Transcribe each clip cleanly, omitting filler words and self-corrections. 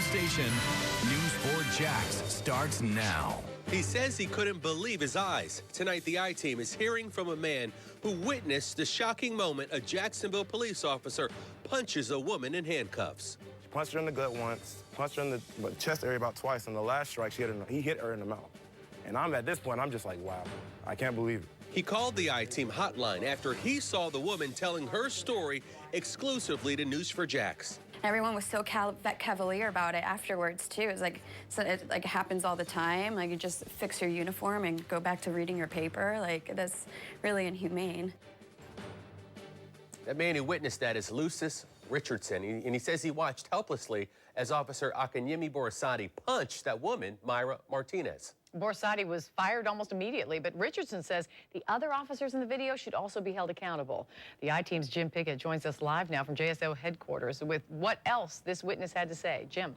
station. News 4 Jax starts now. He says he couldn't believe his eyes. Tonight, the I-Team is hearing from a man who witnessed the shocking moment a Jacksonville police officer punches a woman in handcuffs. She punched her in the gut once, punched her in the chest area about twice, and the last strike, he hit her in the mouth. And at this point, I'm just like, wow, I can't believe it. He called the I-Team hotline after he saw the woman telling her story exclusively to News 4 Jax. Everyone was so cavalier about it afterwards, too. It was it happens all the time. Like, you just fix your uniform and go back to reading your paper. Like, that's really inhumane. That man who witnessed that is Lucius Richardson, and he says he watched helplessly as Officer Akinyeme Borisade punched that woman, Mayra Martinez. Borisade was fired almost immediately, but Richardson says the other officers in the video should also be held accountable. The I-Team's Jim Pickett joins us live now from JSO headquarters with what else this witness had to say. Jim.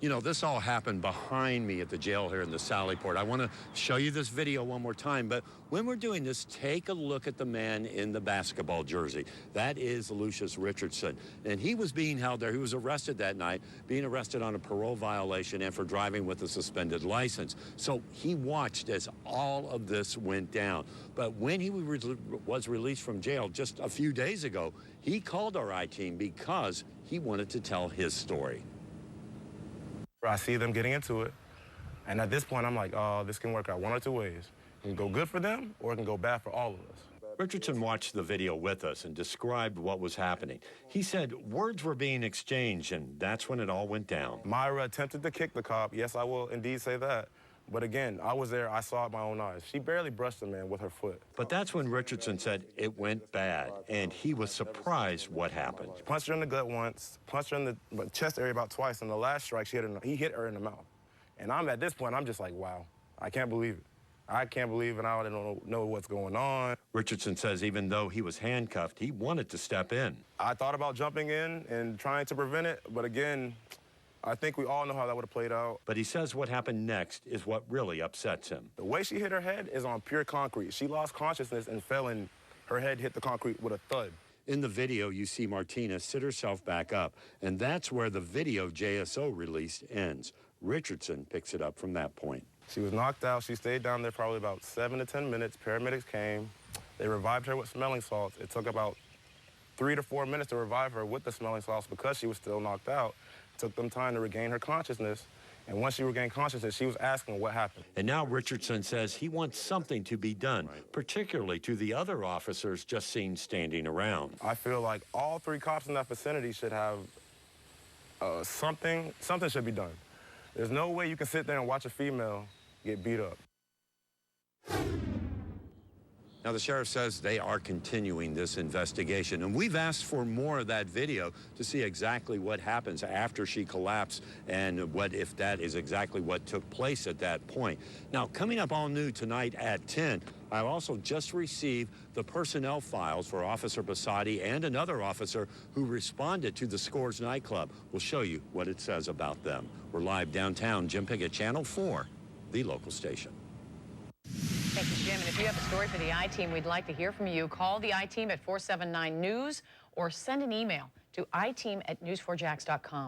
You know, this all happened behind me at the jail here in the Sallyport. I want to show you this video one more time, but when we're doing this, take a look at the man in the basketball jersey. That is Lucius Richardson, and he was being held there. He was arrested that night, being arrested on a parole violation and for driving with a suspended license. So he watched as all of this went down. But when he was released from jail just a few days ago, he called our I-Team because he wanted to tell his story. I see them getting into it, and at this point, I'm like, oh, this can work out one or two ways. It can go good for them, or it can go bad for all of us. Richardson watched the video with us and described what was happening. He said words were being exchanged, and that's when it all went down. Mayra attempted to kick the cop. Yes, I will indeed say that. But again, I was there. I saw it with my own eyes. She barely brushed the man with her foot. But that's when Richardson said it went bad, and he was surprised what happened. She punched her in the gut once, punched her in the chest area about twice, and the last strike, he hit her in the mouth. And at this point, I'm just like, wow, I can't believe it. I can't believe it. I don't know what's going on. Richardson says even though he was handcuffed, he wanted to step in. I thought about jumping in and trying to prevent it, but again, I think we all know how that would have played out. But he says what happened next is what really upsets him. The way she hit her head is on pure concrete. She lost consciousness and fell, and her head hit the concrete with a thud. In the video, you see Martinez sit herself back up, and that's where the video JSO released ends. Richardson picks it up from that point. She was knocked out. She stayed down there probably about 7 to 10 minutes. Paramedics came. They revived her with smelling salts. It took about 3 to 4 minutes to revive her with the smelling salts because she was still knocked out. It took them time to regain her consciousness. And once she regained consciousness, she was asking what happened. And now Richardson says he wants something to be done, particularly to the other officers just seen standing around. I feel like all 3 cops in that vicinity should have something should be done. There's no way you can sit there and watch a female get beat up. Now, the sheriff says they are continuing this investigation, and we've asked for more of that video to see exactly what happens after she collapsed and what if that is exactly what took place at that point. Now, coming up all new tonight at 10, I also just received the personnel files for Officer Borisade and another officer who responded to the Scores nightclub. We'll show you what it says about them. We're live downtown, Jim Pickett, Channel 4, the local station. Thank you, Jim. And if you have a story for the I-Team, we'd like to hear from you. Call the I-Team at 479 News or send an email to iteam@news4jax.com.